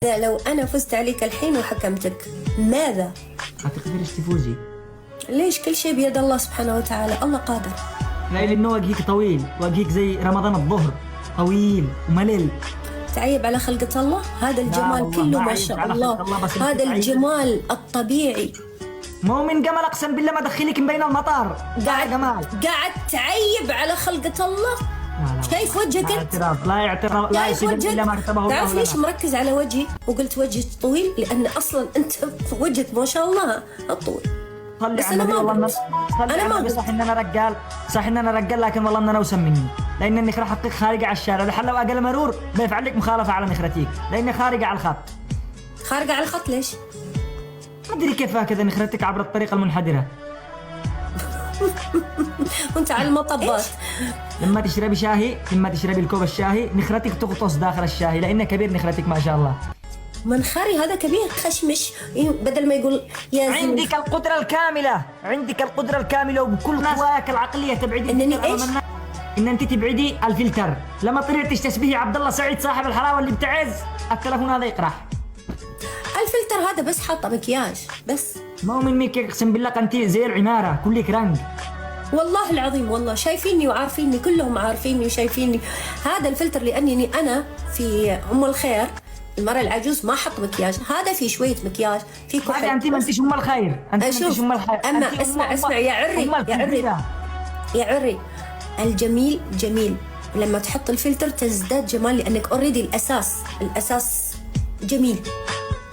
لو أنا فزت عليك الحين وحكمتك ماذا؟ ما تقدريش تفوزي. ليش؟ كل شيء بيد الله سبحانه وتعالى، الله قادر. لا، لأنه وجهك طويل، وجهك زي رمضان الظهر، طويل وملل. تعيب على خلقة الله؟ هذا الجمال كله ما شاء الله، هذا الجمال الطبيعي. مو من جمال، أقسم بالله ما دخلك من بين المطار. قاعد تعيب على خلقة الله. شايف وجهك انت؟ لا اعتراف، لا يصير الا ما كتبه الله. تعرف ليش مركز على وجهي وقلت وجهك طويل؟ لان اصلا انت وجهك ما شاء الله الطول. بس انا ما قلت. صح ان انا رجال، صح ان انا رجال، لكن والله ان انا اوسم مني، لان النخره حقك خارجه على الشارع. لحل لو اقل مرور بيفعل لك مخالفه على نخرتيك، لان خارجه على الخط. خارجه على الخط ليش؟ ما ادري كيف هكذا نخرتك عبر الطريق المنحدره. وانت على المطبات لما تشربي شاهي، لما تشربي الكوب الشاهي نخرتك تغطس داخل الشاي، لأنه كبير نخرتك ما شاء الله. منخري هذا كبير خشمش، بدل ما يقول يا زين. عندك القدرة الكاملة، عندك القدرة الكاملة وبكل قواك العقلية تبعدي انني ايش؟ ان انت تبعدي الفلتر. لما طلعتش تشبهي عبد الله سعيد صاحب الحلاوة اللي بتعز، التلفون هذا يقرح. الفلتر هذا بس حاطه مكياج بس. ما هو من ميك، اقسم بالله انت زي العمارة كلك رنج. والله العظيم والله شايفيني وعارفيني، كلهم عارفيني وشايفيني. هذا الفلتر لاني انا في ام الخير المرأة العجوز ما حط مكياج، هذا في شوية مكياج، في كحل. انت ما انتش ام الخير، انت ما انتش ام الخير. اما اسمع يا عري، يا عري الجميل جميل، لما تحط الفلتر تزداد جمال لانك اوريدي الاساس جميل.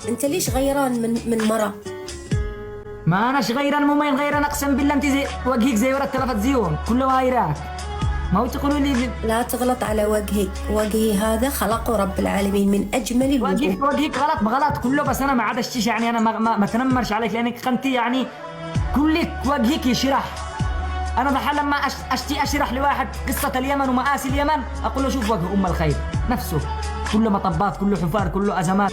انت ليش غيران من مرة؟ ما اناش غيران، مو ما غيران، اقسم بالله انت زي وجهك زي ورا التلفزيون كله غيراك. ما هو تقولوا لي لا تغلط على وجهي هذا خلقه رب العالمين من اجمل الوجوه. وجهك غلط كله، بس انا ما عادش يعني انا ما تنمرش عليك، لانك قنتي يعني كلك وجهك يشرح. انا ضحى لما اشرح لواحد قصه اليمن ومآسي اليمن، اقول له شوف وجه ام الخير نفسه، كله مطبات، كله حفار، كله ازمات.